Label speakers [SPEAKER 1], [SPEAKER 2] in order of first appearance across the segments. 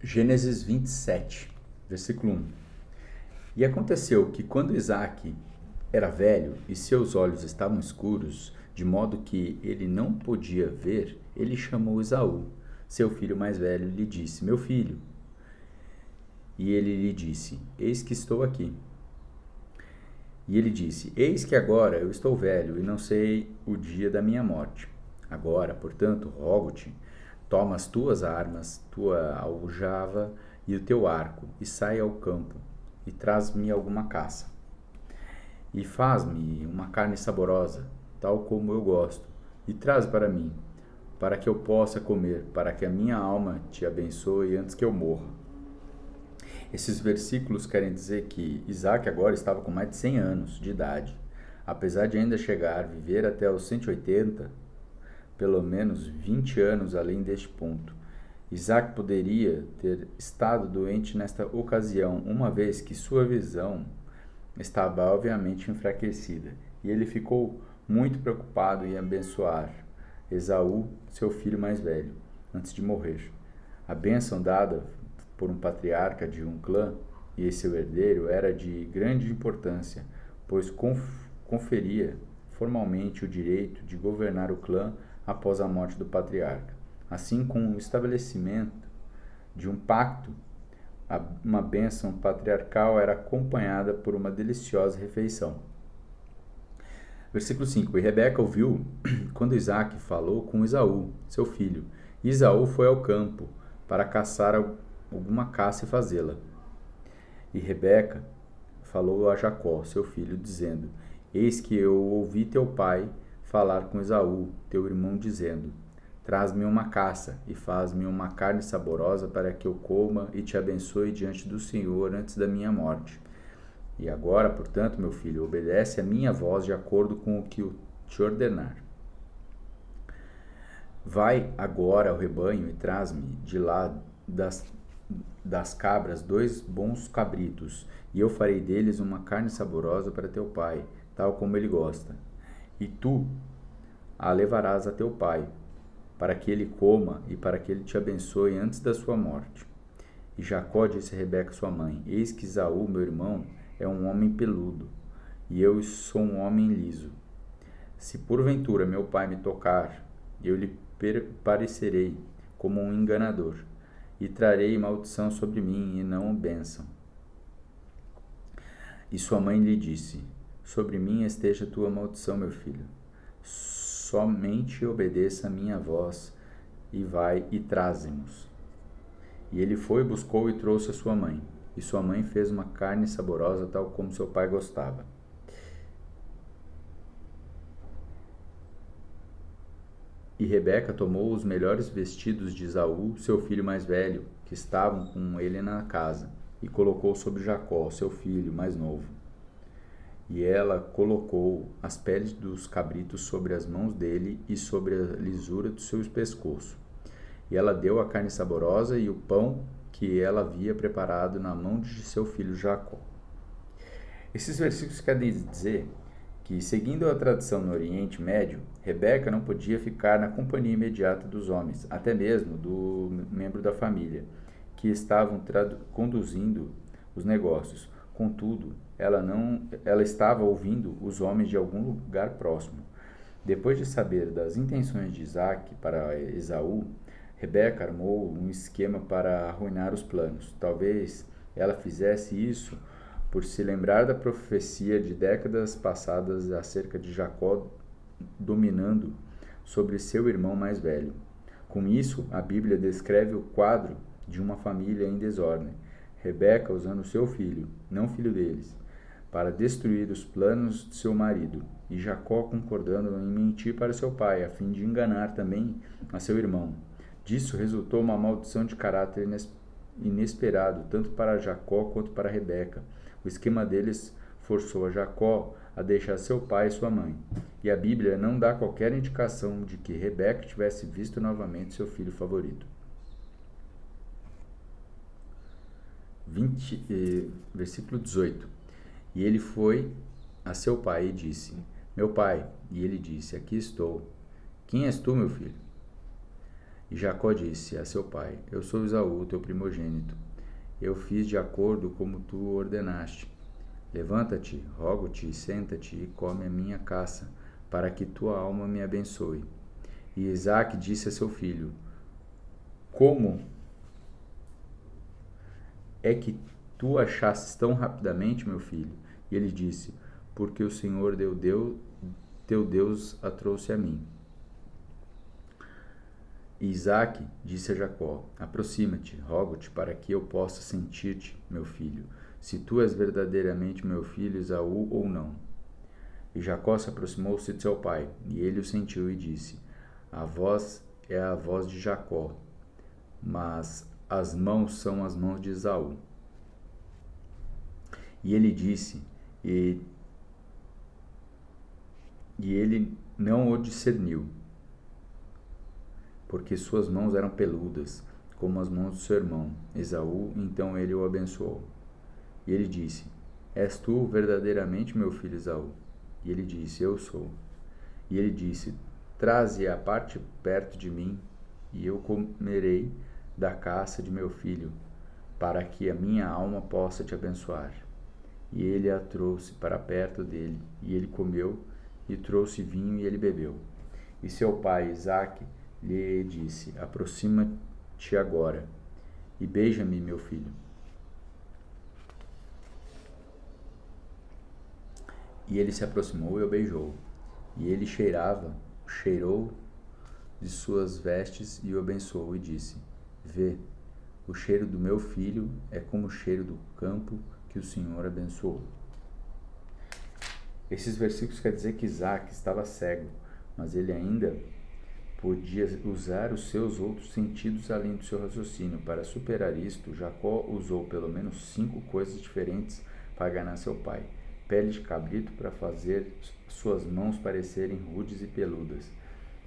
[SPEAKER 1] Gênesis 27, versículo 1. E aconteceu que quando Isaque era velho e seus olhos estavam escuros, de modo que ele não podia ver, ele chamou Esaú, seu filho mais velho, e lhe disse: Meu filho. E ele lhe disse: Eis que estou aqui. E ele disse: Eis que agora eu estou velho e não sei o dia da minha morte. Agora, portanto, rogo-te, toma as tuas armas, tua aljava e o teu arco, e sai ao campo, e traz-me alguma caça. E faz-me uma carne saborosa, tal como eu gosto, e traz para mim, para que eu possa comer, para que a minha alma te abençoe antes que eu morra. Esses versículos querem dizer que Isaac agora estava com mais de 100 anos de idade. Apesar de ainda chegar a viver até os 180, pelo menos 20 anos além deste ponto. Isaac poderia ter estado doente nesta ocasião, uma vez que sua visão estava obviamente enfraquecida, e ele ficou muito preocupado em abençoar Esaú, seu filho mais velho, antes de morrer. A bênção dada por um patriarca de um clã e seu herdeiro era de grande importância, pois conferia formalmente o direito de governar o clã após a morte do patriarca. Assim, com o estabelecimento de um pacto, uma bênção patriarcal era acompanhada por uma deliciosa refeição. Versículo 5. E Rebeca ouviu quando Isaque falou com Esaú, seu filho. E Esaú foi ao campo para caçar alguma caça e fazê-la. E Rebeca falou a Jacó, seu filho, dizendo: Eis que eu ouvi teu pai falar com Esaú, teu irmão, dizendo: Traz-me uma caça e faz-me uma carne saborosa para que eu coma e te abençoe diante do Senhor antes da minha morte. E agora, portanto, meu filho, obedece a minha voz de acordo com o que eu te ordenar. Vai agora ao rebanho e traz-me de lá das cabras 2 bons cabritos, e eu farei deles uma carne saborosa para teu pai, tal como ele gosta. E tu a levarás a teu pai, para que ele coma e para que ele te abençoe antes da sua morte. E Jacó disse a Rebeca, sua mãe: Eis que Esaú, meu irmão, é um homem peludo, e eu sou um homem liso. Se porventura meu pai me tocar, eu lhe parecerei como um enganador, e trarei maldição sobre mim e não bênção. E sua mãe lhe disse: Sobre mim esteja tua maldição, meu filho. Somente obedeça a minha voz, e vai e traze-nos. E ele foi, buscou e trouxe a sua mãe. E sua mãe fez uma carne saborosa, tal como seu pai gostava. E Rebeca tomou os melhores vestidos de Esaú, seu filho mais velho, que estavam com ele na casa, e colocou sobre Jacó, seu filho mais novo. E ela colocou as peles dos cabritos sobre as mãos dele e sobre a lisura do seu pescoço. E ela deu a carne saborosa e o pão que ela havia preparado na mão de seu filho Jacó. Esses versículos querem dizer que, seguindo a tradição no Oriente Médio, Rebeca não podia ficar na companhia imediata dos homens, até mesmo do membro da família, que estavam conduzindo os negócios. Contudo, ela estava ouvindo os homens de algum lugar próximo. Depois de saber das intenções de Isaque para Esaú, Rebeca armou um esquema para arruinar os planos. Talvez ela fizesse isso por se lembrar da profecia de décadas passadas acerca de Jacó dominando sobre seu irmão mais velho. Com isso, a Bíblia descreve o quadro de uma família em desordem. Rebeca usando seu filho, não filho deles, para destruir os planos de seu marido, e Jacó concordando em mentir para seu pai, a fim de enganar também a seu irmão. Disso resultou uma maldição de caráter inesperado, tanto para Jacó quanto para Rebeca. O esquema deles forçou a Jacó a deixar seu pai e sua mãe. E a Bíblia não dá qualquer indicação de que Rebeca tivesse visto novamente seu filho favorito. Versículo 18. E ele foi a seu pai e disse: Meu pai. E ele disse: Aqui estou. Quem és tu, meu filho? E Jacó disse a seu pai: Eu sou Esaú, teu primogênito. Eu fiz de acordo como tu ordenaste. Levanta-te, rogo-te, senta-te e come a minha caça, para que tua alma me abençoe. E Isaque disse a seu filho: Como é que tu achastes tão rapidamente, meu filho? E ele disse: Porque o Senhor teu Deus a trouxe a mim. E Isaque disse a Jacó: Aproxima-te, rogo-te, para que eu possa sentir-te, meu filho, se tu és verdadeiramente meu filho Esaú ou não. E Jacó se aproximou-se de seu pai, e ele o sentiu e disse: A voz é a voz de Jacó, mas as mãos são as mãos de Esaú. E ele disse, e ele não o discerniu, porque suas mãos eram peludas, como as mãos do seu irmão Esaú. Então ele o abençoou. E ele disse: És tu verdadeiramente meu filho Esaú? E ele disse: Eu sou. E ele disse: Traze a parte perto de mim, e eu comerei da caça de meu filho, para que a minha alma possa te abençoar. E ele a trouxe para perto dele, e ele comeu, e trouxe vinho, e ele bebeu. E seu pai Isaque lhe disse: Aproxima-te agora, e beija-me, meu filho. E ele se aproximou e o beijou. E ele cheirou de suas vestes e o abençoou e disse: Vê, o cheiro do meu filho é como o cheiro do campo que o Senhor abençoou. Esses versículos quer dizer que Isaque estava cego, mas ele ainda podia usar os seus outros sentidos além do seu raciocínio. Para superar isto, Jacó usou pelo menos 5 coisas diferentes para enganar seu pai: pele de cabrito para fazer suas mãos parecerem rudes e peludas,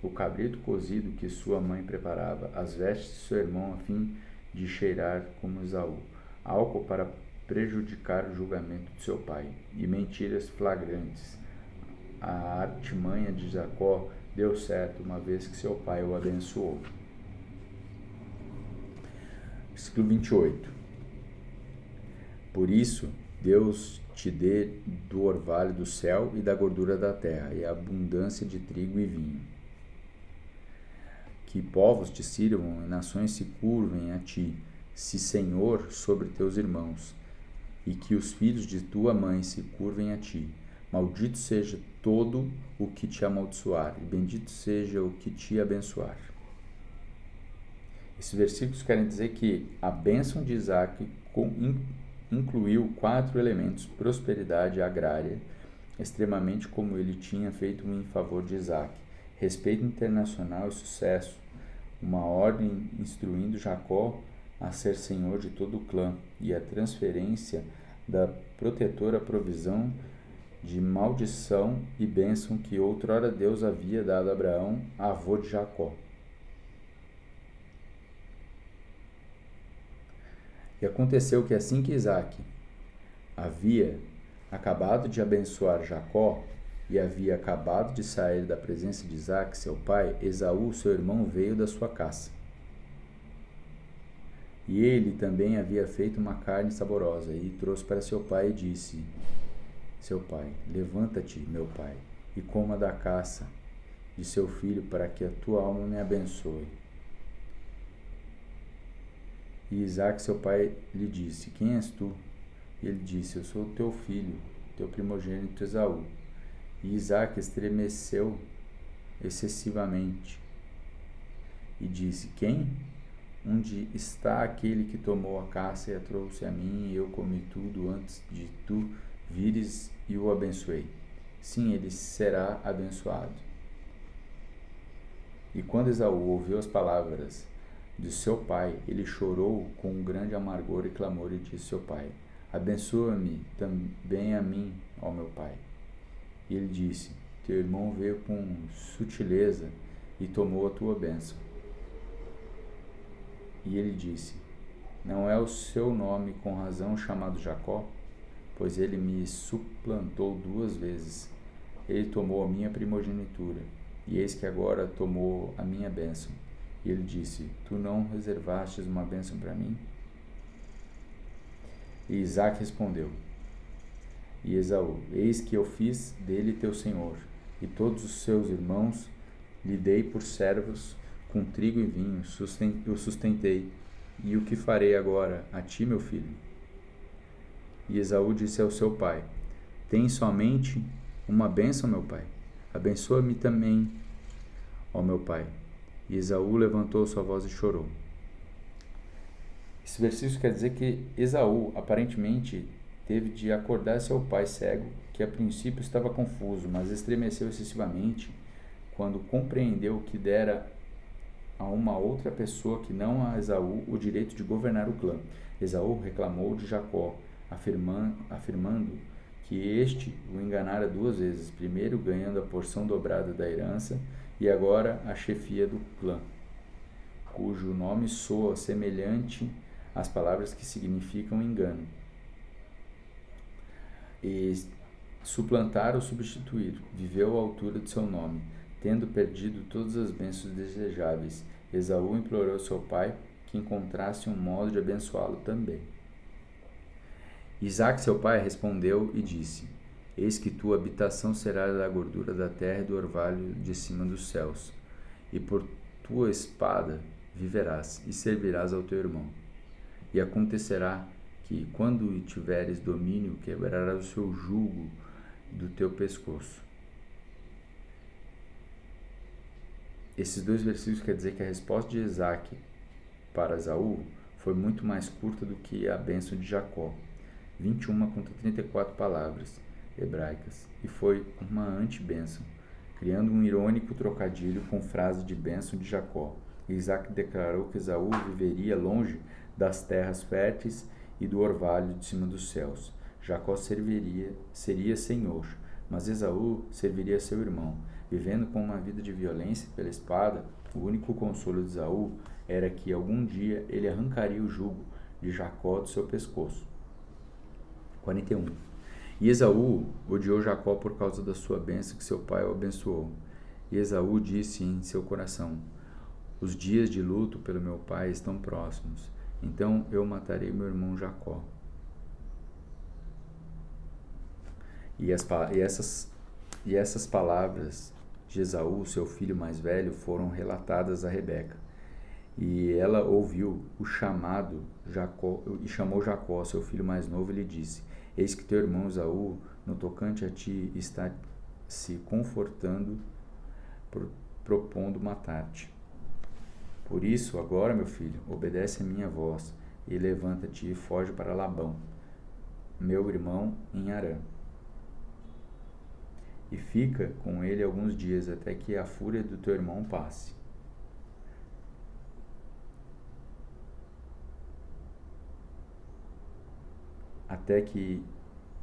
[SPEAKER 1] o cabrito cozido que sua mãe preparava, as vestes de seu irmão a fim de cheirar como Esaú, álcool para prejudicar o julgamento de seu pai, e mentiras flagrantes. A artimanha de Jacó deu certo, uma vez que seu pai o abençoou. Versículo 28. Por isso, Deus te dê do orvalho do céu e da gordura da terra, e a abundância de trigo e vinho. Que povos te sirvam e nações se curvem a ti, se Senhor sobre teus irmãos, e que os filhos de tua mãe se curvem a ti. Maldito seja todo o que te amaldiçoar, e bendito seja o que te abençoar. Esses versículos querem dizer que a bênção de Isaque incluiu 4 elementos: prosperidade agrária, extremamente como ele tinha feito em favor de Isaque, respeito internacional e sucesso, uma ordem instruindo Jacó a ser senhor de todo o clã, e a transferência da protetora provisão de maldição e bênção que outrora Deus havia dado a Abraão, avô de Jacó. E aconteceu que assim que Isaque havia acabado de abençoar Jacó e havia acabado de sair da presença de Isaque, seu pai, Esaú, seu irmão, veio da sua caça. E ele também havia feito uma carne saborosa e trouxe para seu pai e disse: Seu pai, levanta-te, meu pai, e coma da caça de seu filho, para que a tua alma me abençoe. E Isaque, seu pai, lhe disse: Quem és tu? E ele disse: Eu sou teu filho, teu primogênito Esaú. E Isaque estremeceu excessivamente e disse: Quem? Onde está aquele que tomou a caça e a trouxe a mim, e eu comi tudo antes de tu vires e o abençoei? Sim, ele será abençoado. E quando Esaú ouviu as palavras de seu pai, ele chorou com um grande amargor e clamor e disse: Seu pai, abençoa-me também a mim, ó meu pai. E ele disse: Teu irmão veio com sutileza e tomou a tua bênção. E ele disse: Não é o seu nome com razão chamado Jacó? Pois ele me suplantou 2 vezes. Ele tomou a minha primogenitura, e eis que agora tomou a minha bênção. E ele disse: Tu não reservastes uma bênção para mim? E Isaque respondeu: E Esaú: Eis que eu fiz dele teu senhor, e todos os seus irmãos lhe dei por servos, com trigo e vinho, o sustentei. E o que farei agora a ti, meu filho? E Esaú disse ao seu pai: Tem somente uma bênção, meu pai. Abençoa-me também, ó meu pai. E Esaú levantou sua voz e chorou. Esse versículo quer dizer que Esaú aparentemente teve de acordar seu pai cego, que a princípio estava confuso, mas estremeceu excessivamente quando compreendeu que dera a uma outra pessoa que não a Esaú o direito de governar o clã. Esaú reclamou de Jacó, afirmando que este o enganara 2 vezes, primeiro ganhando a porção dobrada da herança e agora a chefia do clã, cujo nome soa semelhante às palavras que significam engano. E suplantar ou substituir, viveu à altura de seu nome, tendo perdido todas as bênçãos desejáveis. Esaú implorou seu pai que encontrasse um modo de abençoá-lo também. Isaque, seu pai, respondeu e disse: Eis que tua habitação será da gordura da terra e do orvalho de cima dos céus, e por tua espada viverás e servirás ao teu irmão. E acontecerá que, quando tiveres domínio, quebrarás o seu jugo do teu pescoço. Esses 2 versículos quer dizer que a resposta de Isaque para Esaú foi muito mais curta do que a bênção de Jacó, 21 contra 34 palavras hebraicas, e foi uma anti-bênção, criando um irônico trocadilho com frase de bênção de Jacó. Isaque declarou que Esaú viveria longe das terras férteis e do orvalho de cima dos céus. Jacó seria senhor, mas Esaú serviria seu irmão. Vivendo com uma vida de violência pela espada, o único consolo de Esaú era que algum dia ele arrancaria o jugo de Jacó do seu pescoço. 41. E Esaú odiou Jacó por causa da sua bênção que seu pai o abençoou. E Esaú disse em seu coração: Os dias de luto pelo meu pai estão próximos, então eu matarei meu irmão Jacó. E essas palavras de Esaú, seu filho mais velho, foram relatadas a Rebeca. E ela ouviu o chamado Jacó, e chamou Jacó, seu filho mais novo, e lhe disse: Eis que teu irmão Esaú, no tocante a ti, está se confortando, propondo matar-te. Por isso, agora, meu filho, obedece a minha voz, e levanta-te e foge para Labão, meu irmão, em Harã. E fica com ele alguns dias, até que a fúria do teu irmão passe. Até que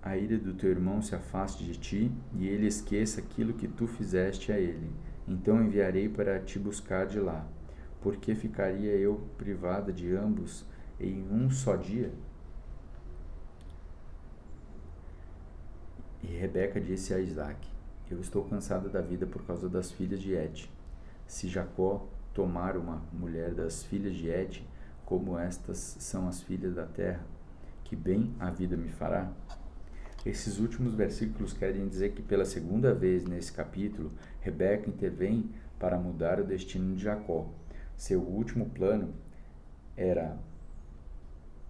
[SPEAKER 1] a ira do teu irmão se afaste de ti, e ele esqueça aquilo que tu fizeste a ele. Então enviarei para te buscar de lá. Porque ficaria eu privada de ambos em um só dia? E Rebeca disse a Isaque: Eu estou cansada da vida por causa das filhas de Et. Se Jacó tomar uma mulher das filhas de Et, como estas são as filhas da terra, que bem a vida me fará? Esses últimos versículos querem dizer que pela segunda vez nesse capítulo, Rebeca intervém para mudar o destino de Jacó. Seu último plano era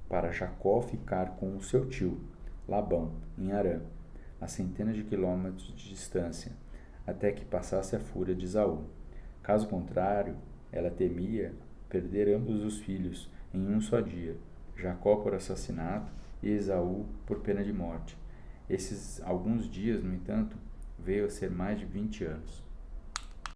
[SPEAKER 1] para Jacó ficar com o seu tio, Labão, em Harã, a centenas de quilômetros de distância, até que passasse a fúria de Esaú. Caso contrário, ela temia perder ambos os filhos em um só dia, Jacó por assassinato e Esaú por pena de morte. Esses alguns dias, no entanto, veio a ser mais de 20 anos.